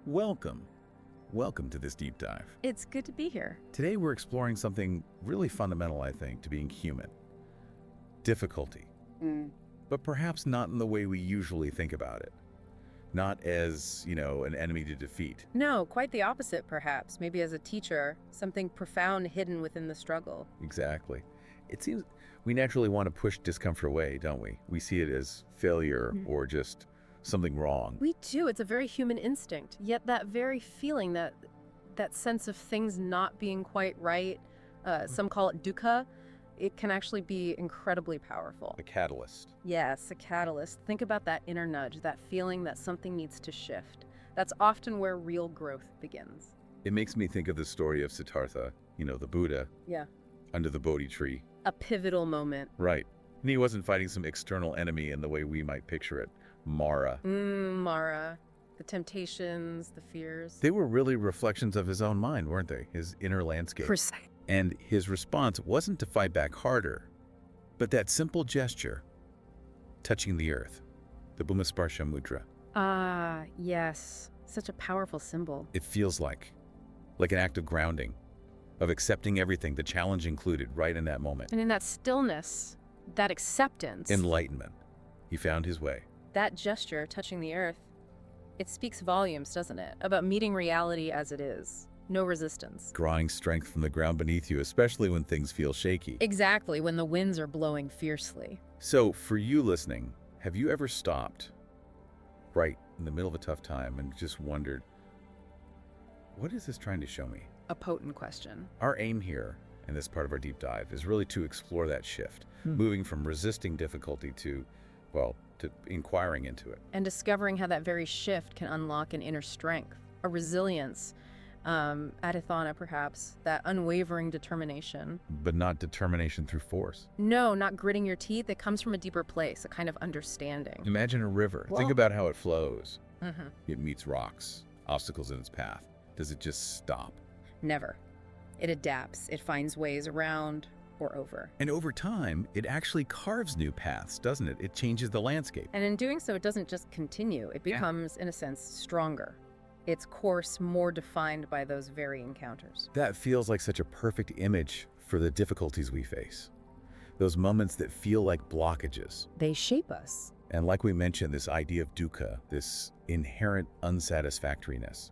Welcome. Welcome to this deep dive. It's good to be here. Today we're exploring something really fundamental, I think, to being human. Difficulty. But perhaps not in the way we usually think about it. Not as, an enemy to defeat. No, quite the opposite, perhaps. Maybe as a teacher, something profound hidden within the struggle. Exactly. It seems we naturally want to push discomfort away, don't we? We see it as failure or just something wrong. We do. It's a very human instinct. Yet that very feeling, that sense of things not being quite right, some call it dukkha, it can actually be incredibly powerful. A catalyst. Yes, a catalyst. Think about that inner nudge, that feeling that something needs to shift. That's often where real growth begins. It makes me think of the story of Siddhartha, the Buddha, Yeah. under the Bodhi tree. A pivotal moment. Right. And he wasn't fighting some external enemy in the way we might picture it. Mara. Mara. The temptations, the fears. They were really reflections of his own mind, weren't they? His inner landscape. Precise. And his response wasn't to fight back harder, but that simple gesture, touching the earth, the Bhumisparsha mudra. Ah, yes. Such a powerful symbol. It feels like an act of grounding, of accepting everything, the challenge included, right in that moment. And in that stillness, that acceptance, Enlightenment. He found his way. that gesture touching the earth, it speaks volumes, doesn't it? About meeting reality as it is. No resistance. Drawing strength from the ground beneath you, especially when things feel shaky. Exactly, when the winds are blowing fiercely. So, for you listening, have you ever stopped right in the middle of a tough time and just wondered, what is this trying to show me? A potent question. Our aim here, in this part of our deep dive, is really to explore that shift, moving from resisting difficulty to inquiring into it. And discovering how that very shift can unlock an inner strength, a resilience, adhithana perhaps, that unwavering determination. But not determination through force. No, not gritting your teeth. It comes from a deeper place, a kind of understanding. Imagine a river. Well- Think about how it flows. It meets rocks, obstacles in its path. Does it just stop? Never. It adapts. It finds ways around or over. And over time, it actually carves new paths, doesn't it? It changes the landscape. And in doing so, it doesn't just continue. It becomes, in a sense, stronger. Its course more defined by those very encounters. That feels like such a perfect image for the difficulties we face. Those moments that feel like blockages. They shape us. And like we mentioned, this idea of dukkha, this inherent unsatisfactoriness.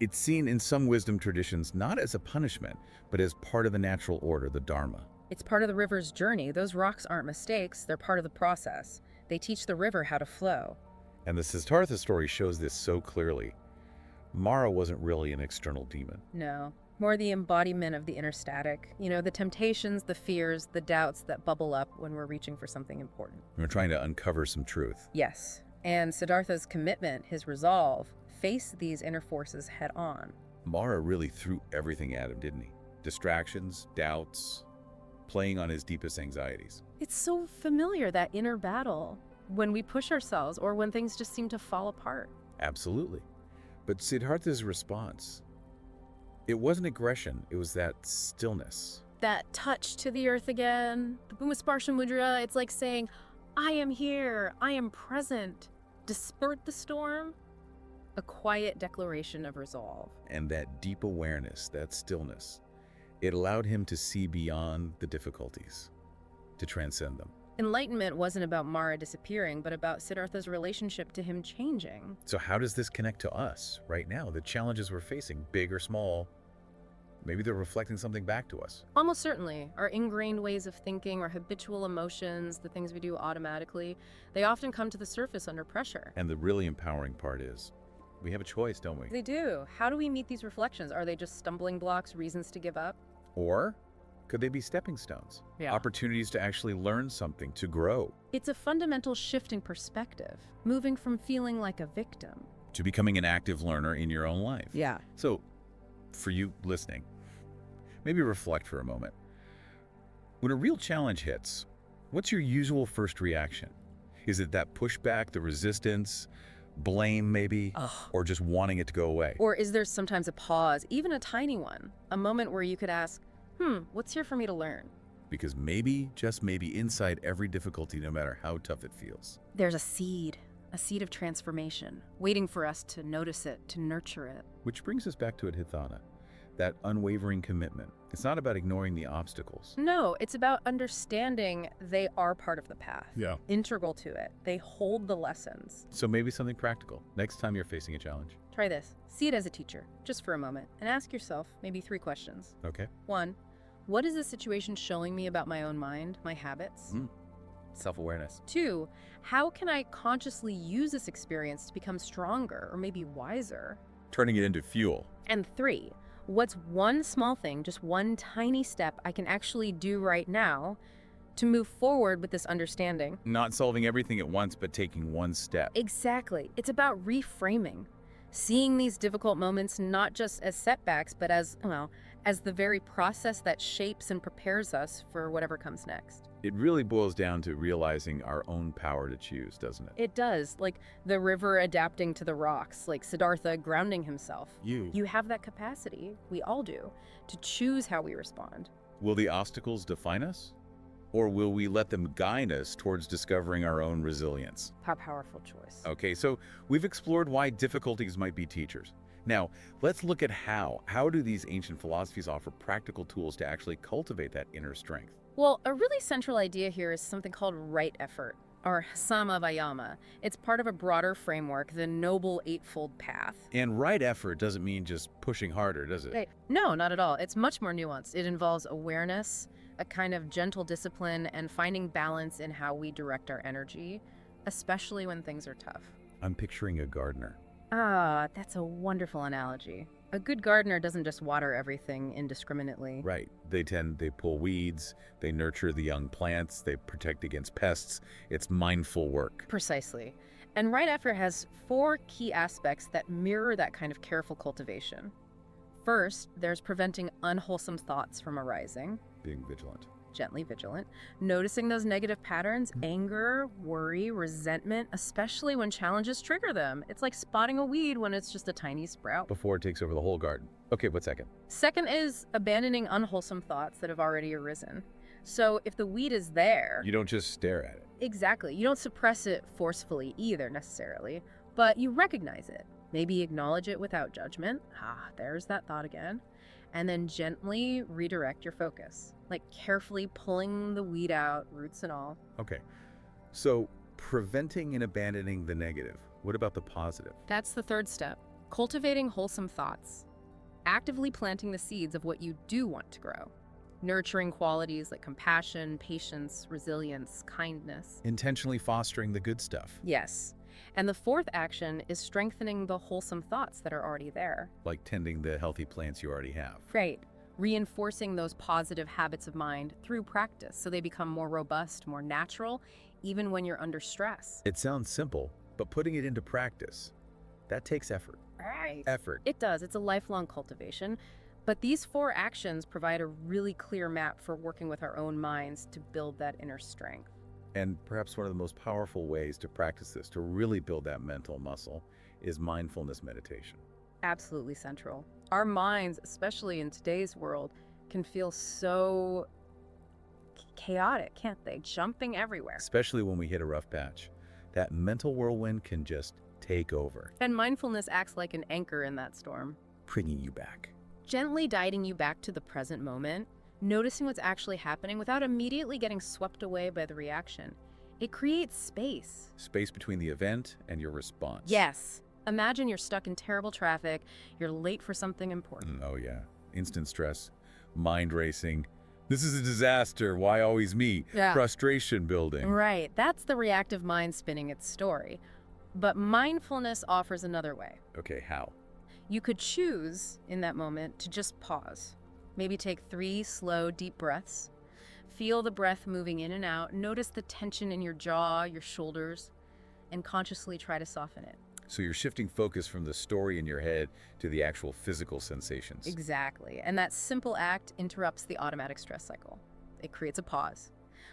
It's seen in some wisdom traditions not as a punishment, but as part of the natural order, the dharma. It's part of the river's journey. Those rocks aren't mistakes. They're part of the process. They teach the river how to flow. And the Siddhartha story shows this so clearly. Mara wasn't really an external demon. No, more the embodiment of the inner static. The temptations, the fears, the doubts that bubble up when we're reaching for something important. We're trying to uncover some truth. Yes, and Siddhartha's commitment, his resolve, face these inner forces head on. Mara really threw everything at him, didn't he? Distractions, doubts, playing on his deepest anxieties. It's so familiar, that inner battle, when we push ourselves or when things just seem to fall apart. Absolutely. But Siddhartha's response, it wasn't aggression, it was that stillness. That touch to the earth again, the Bhumisparsha mudra, it's like saying, I am here, I am present. Despite the storm, a quiet declaration of resolve. And that deep awareness, that stillness, it allowed him to see beyond the difficulties, to transcend them. Enlightenment wasn't about Mara disappearing, but about Siddhartha's relationship to him changing. So how does this connect to us right now? The challenges we're facing, big or small, maybe they're reflecting something back to us. Almost certainly. Our ingrained ways of thinking, our habitual emotions, the things we do automatically, they often come to the surface under pressure. And the really empowering part is, we have a choice, don't we? They do. How do we meet these reflections? Are they just stumbling blocks, reasons to give up? Or could they be stepping stones? Yeah. Opportunities to actually learn something, to grow. It's a fundamental shift in perspective, moving from feeling like a victim To becoming an active learner in your own life. Yeah. So, for you listening, maybe reflect for a moment. When a real challenge hits, what's your usual first reaction? Is it that pushback, the resistance, blame maybe, or just wanting it to go away? Or is there sometimes a pause, even a tiny one, a moment where you could ask, what's here for me to learn? Because maybe, just maybe, inside every difficulty, no matter how tough it feels, There's a seed, a seed of transformation, waiting for us to notice it, to nurture it. Which brings us back to adhitthana, that unwavering commitment. It's not about ignoring the obstacles. No, it's about understanding they are part of the path. Yeah. Integral to it. They hold the lessons. So maybe something practical next time you're facing a challenge. Try this. See it as a teacher, just for a moment, and ask yourself maybe 3 questions. Okay. 1, what is this situation showing me about my own mind, my habits? Self-awareness. 2, how can I consciously use this experience to become stronger or maybe wiser? Turning it into fuel. And 3, what's one small thing, just one tiny step I can actually do right now to move forward with this understanding? Not solving everything at once, but taking one step. Exactly. It's about reframing. Seeing these difficult moments not just as setbacks, but as, well, as the very process that shapes and prepares us for whatever comes next. It really boils down to realizing our own power to choose, doesn't it? It does, like the river adapting to the rocks, like Siddhartha grounding himself. You have that capacity, we all do, to choose how we respond. Will the obstacles define us? Or will we let them guide us towards discovering our own resilience? How powerful choice. Okay, so we've explored why difficulties might be teachers. Now, let's look at how. How do these ancient philosophies offer practical tools to actually cultivate that inner strength? Well, a really central idea here is something called right effort, or samavayama. It's part of a broader framework, the Noble Eightfold Path. And right effort doesn't mean just pushing harder, does it? Right. No, not at all. It's much more nuanced. It involves awareness, a kind of gentle discipline, and finding balance in how we direct our energy, especially when things are tough. I'm picturing a gardener. Ah, that's a wonderful analogy. A good gardener doesn't just water everything indiscriminately. Right. They pull weeds, they nurture the young plants, they protect against pests. It's mindful work. Precisely. And right effort has 4 key aspects that mirror that kind of careful cultivation. First, there's preventing unwholesome thoughts from arising. Being vigilant. Gently vigilant. Noticing those negative patterns, anger, worry, resentment, especially when challenges trigger them. It's like spotting a weed when it's just a tiny sprout. Before it takes over the whole garden. Okay, what's second? Second is abandoning unwholesome thoughts that have already arisen. So if the weed is there... You don't just stare at it. Exactly. You don't suppress it forcefully either, necessarily, but you recognize it. Maybe acknowledge it without judgment. Ah, there's that thought again. And then gently redirect your focus, like carefully pulling the weed out, roots and all. Okay, so preventing and abandoning the negative. What about the positive? That's the third step. Cultivating wholesome thoughts. Actively planting the seeds of what you do want to grow. Nurturing qualities like compassion, patience, resilience, kindness. Intentionally fostering the good stuff. Yes. And the fourth action is strengthening the wholesome thoughts that are already there. Like tending the healthy plants you already have. Right. Reinforcing those positive habits of mind through practice so they become more robust, more natural, even when you're under stress. It sounds simple, but putting it into practice, that takes effort. Right. Effort. It does. It's a lifelong cultivation. But these 4 actions provide a really clear map for working with our own minds to build that inner strength. And perhaps one of the most powerful ways to practice this, to really build that mental muscle, is mindfulness meditation. Absolutely central. Our minds, especially in today's world, can feel so chaotic, can't they? Jumping everywhere. Especially when we hit a rough patch. That mental whirlwind can just take over. And mindfulness acts like an anchor in that storm. Bringing you back. Gently guiding you back to the present moment, noticing what's actually happening without immediately getting swept away by the reaction. It creates space. Space between the event and your response. Yes. Imagine you're stuck in terrible traffic, you're late for something important. Oh yeah. Instant stress, mind racing. This is a disaster, why always me? Yeah. Frustration building. Right, that's the reactive mind spinning its story. But mindfulness offers another way. Okay, how? You could choose, in that moment, to just pause. Maybe take 3 slow, deep breaths. Feel the breath moving in and out. Notice the tension in your jaw, your shoulders, and consciously try to soften it. So you're shifting focus from the story in your head to the actual physical sensations. Exactly. And that simple act interrupts the automatic stress cycle. It creates a pause,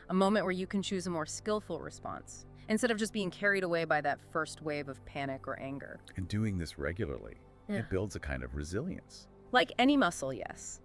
a moment where you can choose a more skillful response, instead of just being carried away by that first wave of panic or anger. And doing this regularly, it builds a kind of resilience. Like any muscle, yes.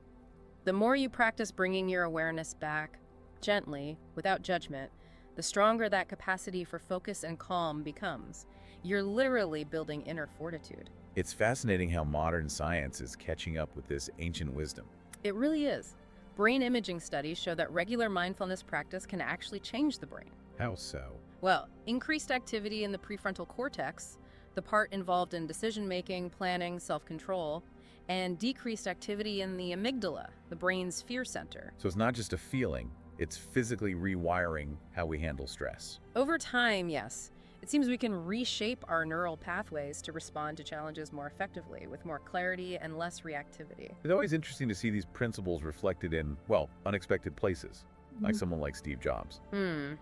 The more you practice bringing your awareness back, gently, without judgment, the stronger that capacity for focus and calm becomes. You're literally building inner fortitude. It's fascinating how modern science is catching up with this ancient wisdom. It really is. Brain imaging studies show that regular mindfulness practice can actually change the brain. How so? Well, increased activity in the prefrontal cortex, the part involved in decision-making, planning, self-control, and decreased activity in the amygdala, the brain's fear center. So it's not just a feeling, it's physically rewiring how we handle stress. Over time, yes, it seems we can reshape our neural pathways to respond to challenges more effectively, with more clarity and less reactivity. It's always interesting to see these principles reflected in, well, unexpected places, like someone like Steve Jobs.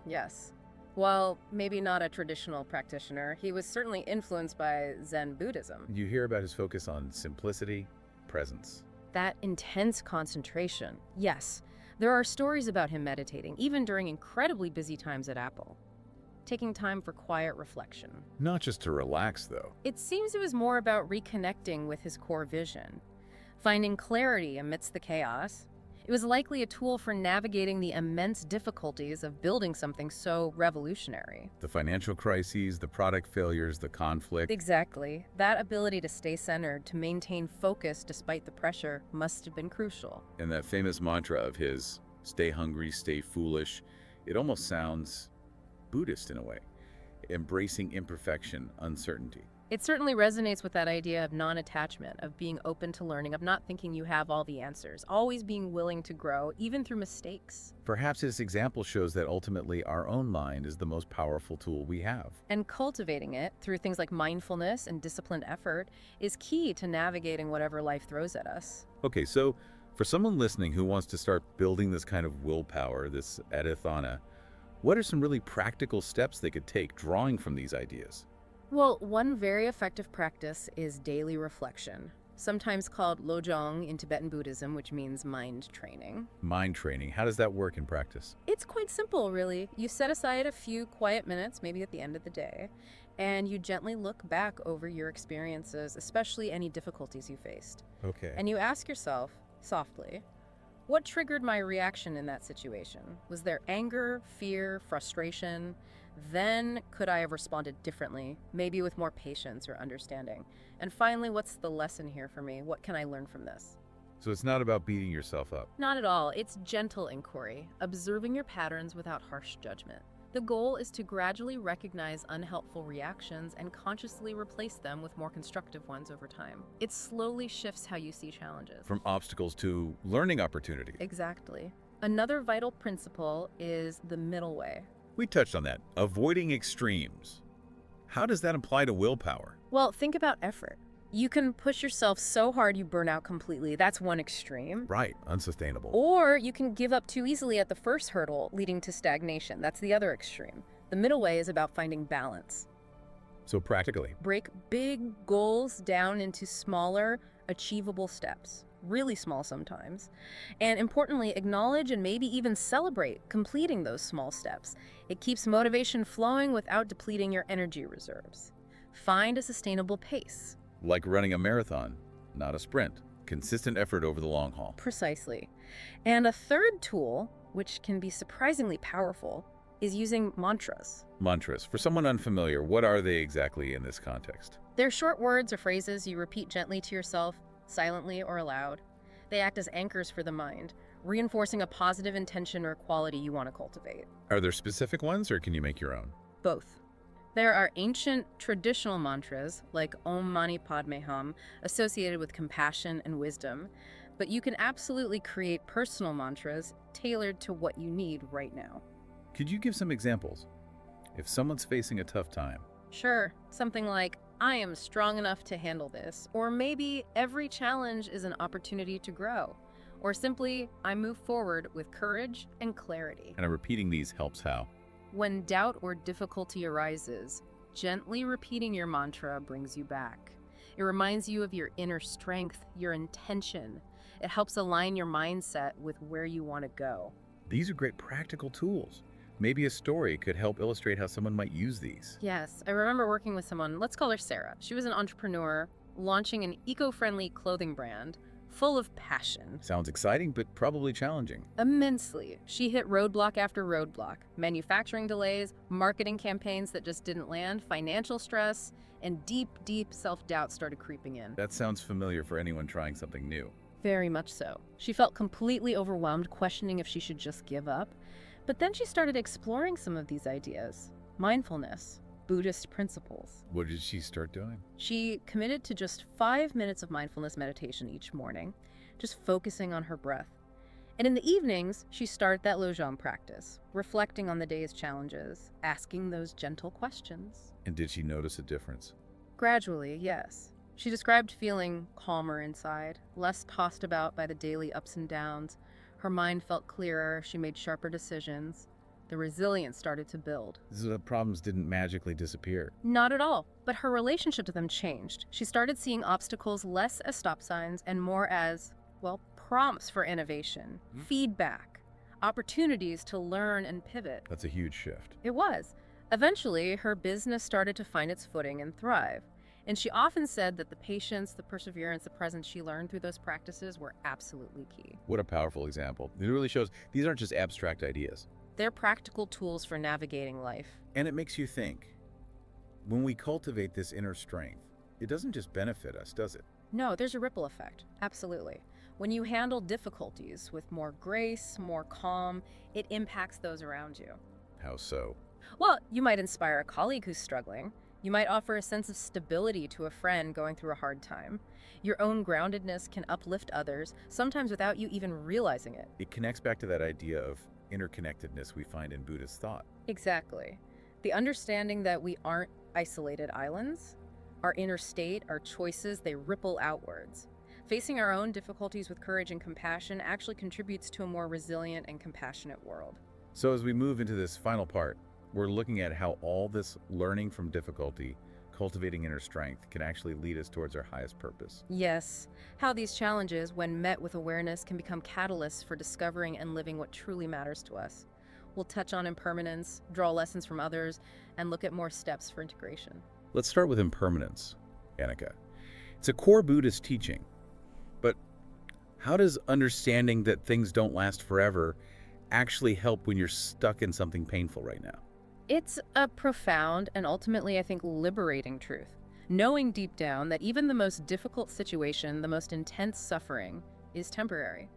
Yes. While maybe not a traditional practitioner, he was certainly influenced by Zen Buddhism. You hear about his focus on simplicity, presence. That intense concentration. Yes, there are stories about him meditating, even during incredibly busy times at Apple. Taking time for quiet reflection. Not just to relax, though. It seems it was more about reconnecting with his core vision, finding clarity amidst the chaos. It was likely a tool for navigating the immense difficulties of building something so revolutionary. The financial crises, the product failures, the conflict. Exactly. That ability to stay centered, to maintain focus despite the pressure, must have been crucial. And that famous mantra of his, stay hungry, stay foolish, it almost sounds Buddhist in a way, embracing imperfection, uncertainty. It certainly resonates with that idea of non-attachment, of being open to learning, of not thinking you have all the answers, always being willing to grow, even through mistakes. Perhaps this example shows that ultimately our own mind is the most powerful tool we have. And cultivating it through things like mindfulness and disciplined effort is key to navigating whatever life throws at us. Okay, so for someone listening who wants to start building this kind of willpower, this adithana, what are some really practical steps they could take drawing from these ideas? Well, one very effective practice is daily reflection, sometimes called lojong in Tibetan Buddhism, which means mind training. Mind training, how does that work in practice? It's quite simple, really. You set aside a few quiet minutes, maybe at the end of the day, and you gently look back over your experiences, especially any difficulties you faced. Okay. And you ask yourself, softly, what triggered my reaction in that situation? Was there anger, fear, frustration? Then could I have responded differently, maybe with more patience or understanding? And finally, what's the lesson here for me? What can I learn from this? So it's not about beating yourself up. Not at all. It's gentle inquiry, observing your patterns without harsh judgment. The goal is to gradually recognize unhelpful reactions and consciously replace them with more constructive ones over time. It slowly shifts how you see challenges. From obstacles to learning opportunities. Exactly. Another vital principle is the middle way. We touched on that. Avoiding extremes. How does that apply to willpower? Well, think about effort. You can push yourself so hard you burn out completely. That's one extreme. Right, unsustainable. Or you can give up too easily at the first hurdle, leading to stagnation. That's the other extreme. The middle way is about finding balance. So practically, Break big goals down into smaller, achievable steps. Really small sometimes. And importantly, acknowledge and maybe even celebrate completing those small steps. It keeps motivation flowing without depleting your energy reserves. Find a sustainable pace. like running a marathon, not a sprint. Consistent effort over the long haul. Precisely. And a third tool, which can be surprisingly powerful, is using mantras. Mantras. For someone unfamiliar, what are they exactly in this context? They're short words or phrases you repeat gently to yourself, silently or aloud. They act as anchors for the mind, reinforcing a positive intention or quality you want to cultivate. Are there specific ones, or can you make your own? Both. There are ancient traditional mantras like Om Mani Padme Hum associated with compassion and wisdom, but you can absolutely create personal mantras tailored to what you need right now. Could you give some examples? If someone's facing a tough time. Sure, something like, I am strong enough to handle this, or maybe every challenge is an opportunity to grow, or simply, I move forward with courage and clarity. And repeating these helps how? When doubt or difficulty arises, gently repeating your mantra brings you back. It reminds you of your inner strength, your intention. It helps align your mindset with where you want to go. These are great practical tools. Maybe a story could help illustrate how someone might use these. Yes, I remember working with someone, let's call her Sarah. She was an entrepreneur, launching an eco-friendly clothing brand full of passion. Sounds exciting, but probably challenging. Immensely. She hit roadblock after roadblock. Manufacturing delays, marketing campaigns that just didn't land, financial stress, and deep, deep self-doubt started creeping in. That sounds familiar for anyone trying something new. Very much so. She felt completely overwhelmed, questioning if she should just give up. But then she started exploring some of these ideas. Mindfulness, Buddhist principles. What did she start doing? She committed to just 5 minutes of mindfulness meditation each morning, just focusing on her breath. And in the evenings, she started that Lojong practice, reflecting on the day's challenges, asking those gentle questions. And did she notice a difference? Gradually, yes. She described feeling calmer inside, less tossed about by the daily ups and downs. Her mind felt clearer, she made sharper decisions. The resilience started to build. So the problems didn't magically disappear. Not at all, but her relationship to them changed. She started seeing obstacles less as stop signs and more as, well, prompts for innovation, feedback, opportunities to learn and pivot. That's a huge shift. It was. Eventually, her business started to find its footing and thrive. And she often said that the patience, the perseverance, the presence she learned through those practices were absolutely key. What a powerful example. It really shows these aren't just abstract ideas. They're practical tools for navigating life. And it makes you think. When we cultivate this inner strength, it doesn't just benefit us, does it? No, there's a ripple effect. Absolutely. When you handle difficulties with more grace, more calm, it impacts those around you. How so? Well, you might inspire a colleague who's struggling. You might offer a sense of stability to a friend going through a hard time. Your own groundedness can uplift others, sometimes without you even realizing it. It connects back to that idea of interconnectedness we find in Buddhist thought. Exactly. The understanding that we aren't isolated islands, our inner state, our choices, they ripple outwards. Facing our own difficulties with courage and compassion actually contributes to a more resilient and compassionate world. So as we move into this final part, we're looking at how all this learning from difficulty, cultivating inner strength, can actually lead us towards our highest purpose. Yes, how these challenges, when met with awareness, can become catalysts for discovering and living what truly matters to us. We'll touch on impermanence, draw lessons from others, and look at more steps for integration. Let's start with impermanence, Annika. It's a core Buddhist teaching, but how does understanding that things don't last forever actually help when you're stuck in something painful right now? It's a profound and ultimately, I think, liberating truth. Knowing deep down that even the most difficult situation, the most intense suffering, is temporary.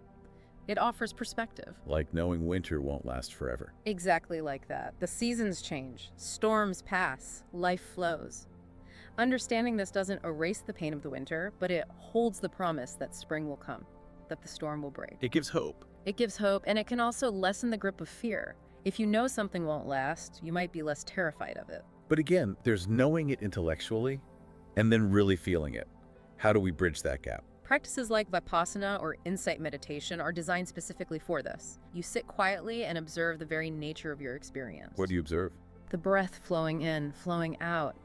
It offers perspective. Like knowing winter won't last forever. Exactly like that. The seasons change, storms pass, life flows. Understanding this doesn't erase the pain of the winter, but it holds the promise that spring will come, that the storm will break. It gives hope. It gives hope, and it can also lessen the grip of fear. If you know something won't last, you might be less terrified of it. But again, there's knowing it intellectually and then really feeling it. How do we bridge that gap? Practices like Vipassana or insight meditation are designed specifically for this. You sit quietly and observe the very nature of your experience. What do you observe? The breath flowing in, flowing out,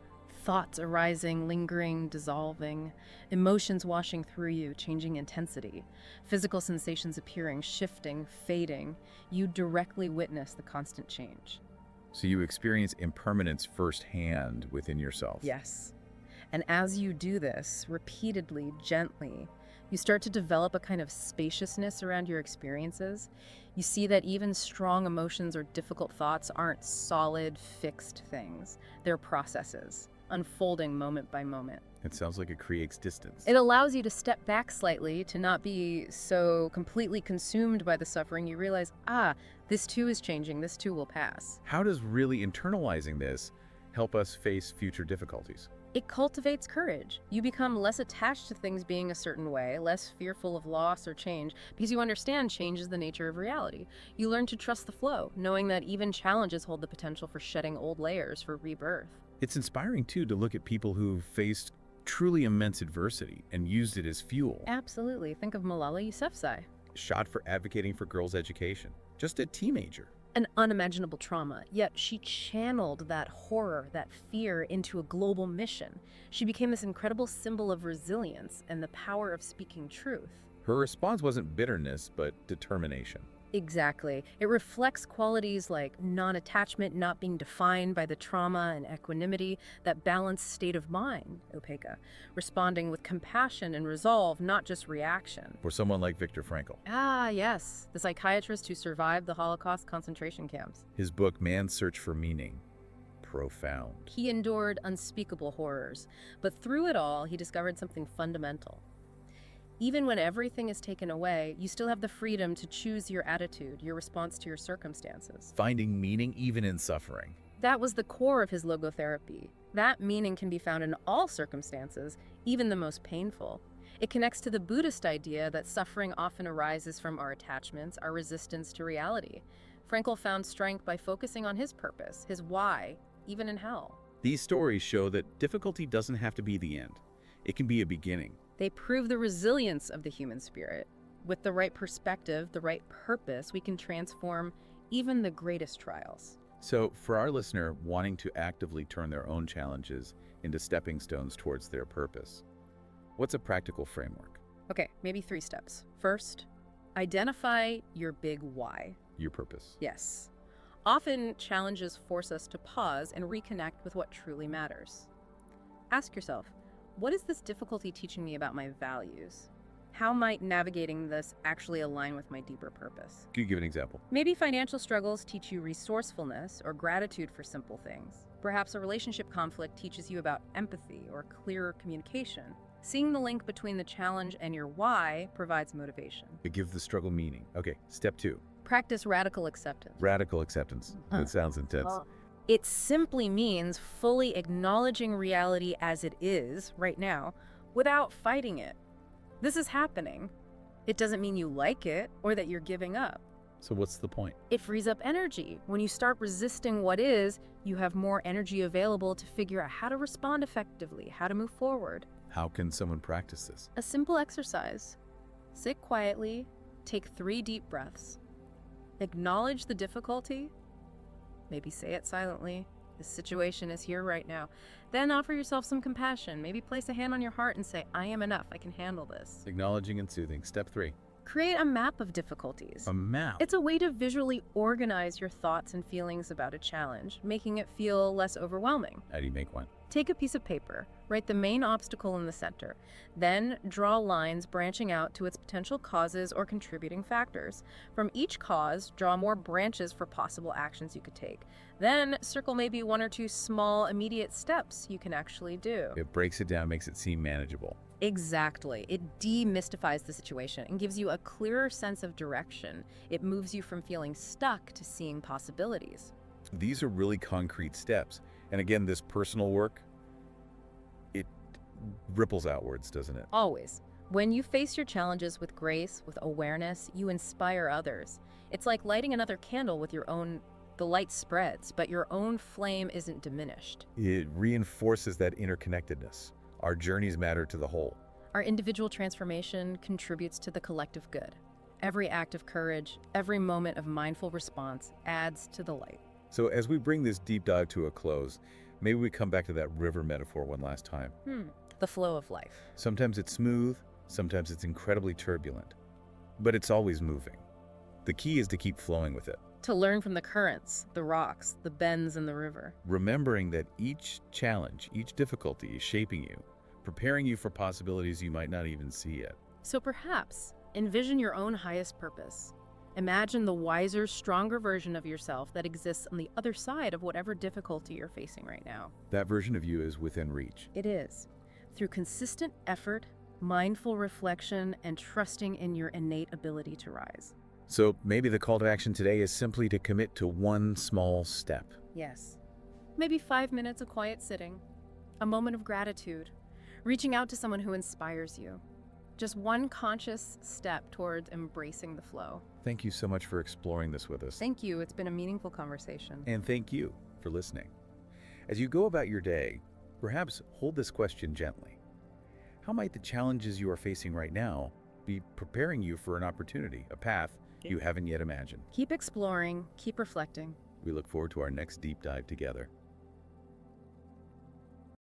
thoughts arising, lingering, dissolving, emotions washing through you, changing intensity, physical sensations appearing, shifting, fading. You directly witness the constant change. So you experience impermanence firsthand within yourself. Yes. And as you do this repeatedly, gently, you start to develop a kind of spaciousness around your experiences. You see that even strong emotions or difficult thoughts aren't solid, fixed things. They're processes, unfolding moment by moment. It sounds like it creates distance. It allows you to step back slightly, to not be so completely consumed by the suffering. You realize, this too is changing, this too will pass. How does really internalizing this help us face future difficulties? It cultivates courage. You become less attached to things being a certain way, less fearful of loss or change, because you understand change is the nature of reality. You learn to trust the flow, knowing that even challenges hold the potential for shedding old layers for rebirth. It's inspiring, too, to look at people who faced truly immense adversity and used it as fuel. Absolutely. Think of Malala Yousafzai. Shot for advocating for girls' education. Just a teenager. An unimaginable trauma, yet she channeled that horror, that fear into a global mission. She became this incredible symbol of resilience and the power of speaking truth. Her response wasn't bitterness, but determination. Exactly. It reflects qualities like non-attachment, not being defined by the trauma, and equanimity, that balanced state of mind, Opeka, responding with compassion and resolve, not just reaction. For someone like Viktor Frankl. Ah, yes, the psychiatrist who survived the Holocaust concentration camps. His book, Man's Search for Meaning. Profound. He endured unspeakable horrors, but through it all, he discovered something fundamental. Even when everything is taken away, you still have the freedom to choose your attitude, your response to your circumstances. Finding meaning even in suffering. That was the core of his logotherapy. That meaning can be found in all circumstances, even the most painful. It connects to the Buddhist idea that suffering often arises from our attachments, our resistance to reality. Frankl found strength by focusing on his purpose, his why, even in hell. These stories show that difficulty doesn't have to be the end. It can be a beginning. They prove the resilience of the human spirit. With the right perspective, the right purpose, we can transform even the greatest trials. So, for our listener wanting to actively turn their own challenges into stepping stones towards their purpose, what's a practical framework? Okay, maybe 3 steps. First, identify your big why. Your purpose. Yes. Often, challenges force us to pause and reconnect with what truly matters. Ask yourself, what is this difficulty teaching me about my values? How might navigating this actually align with my deeper purpose? Can you give an example? Maybe financial struggles teach you resourcefulness or gratitude for simple things. Perhaps a relationship conflict teaches you about empathy or clearer communication. Seeing the link between the challenge and your why provides motivation. To give the struggle meaning. Okay, step 2. Practice radical acceptance. Radical acceptance. That sounds intense. It simply means fully acknowledging reality as it is right now without fighting it. This is happening. It doesn't mean you like it or that you're giving up. So what's the point? It frees up energy. When you start resisting what is, you have more energy available to figure out how to respond effectively, how to move forward. How can someone practice this? A simple exercise. Sit quietly, take 3 deep breaths. Acknowledge the difficulty. Maybe say it silently. This situation is here right now. Then offer yourself some compassion. Maybe place a hand on your heart and say, I am enough. I can handle this. Acknowledging and soothing. Step 3. Create a map of difficulties. A map. It's a way to visually organize your thoughts and feelings about a challenge, making it feel less overwhelming. How do you make one? Take a piece of paper, write the main obstacle in the center, then draw lines branching out to its potential causes or contributing factors. From each cause, draw more branches for possible actions you could take. Then circle maybe 1 or 2 small, immediate steps you can actually do. It breaks it down, makes it seem manageable. Exactly. It demystifies the situation and gives you a clearer sense of direction. It moves you from feeling stuck to seeing possibilities. These are really concrete steps. And again, this personal work, it ripples outwards, doesn't it? Always. When you face your challenges with grace, with awareness, you inspire others. It's like lighting another candle with your own. The light spreads, but your own flame isn't diminished. It reinforces that interconnectedness. Our journeys matter to the whole. Our individual transformation contributes to the collective good. Every act of courage, every moment of mindful response adds to the light. So as we bring this deep dive to a close, maybe we come back to that river metaphor one last time. The flow of life. Sometimes it's smooth, sometimes it's incredibly turbulent, but it's always moving. The key is to keep flowing with it. To learn from the currents, the rocks, the bends in the river. Remembering that each challenge, each difficulty is shaping you, preparing you for possibilities you might not even see yet. So perhaps envision your own highest purpose. Imagine the wiser, stronger version of yourself that exists on the other side of whatever difficulty you're facing right now. That version of you is within reach. It is. Through consistent effort, mindful reflection, and trusting in your innate ability to rise. So maybe the call to action today is simply to commit to one small step. Yes. Maybe 5 minutes of quiet sitting, a moment of gratitude, reaching out to someone who inspires you. Just one conscious step towards embracing the flow. Thank you so much for exploring this with us. Thank you. It's been a meaningful conversation. And thank you for listening. As you go about your day, perhaps hold this question gently. How might the challenges you are facing right now be preparing you for an opportunity, a path you haven't yet imagined? Keep exploring, keep reflecting. We look forward to our next deep dive together.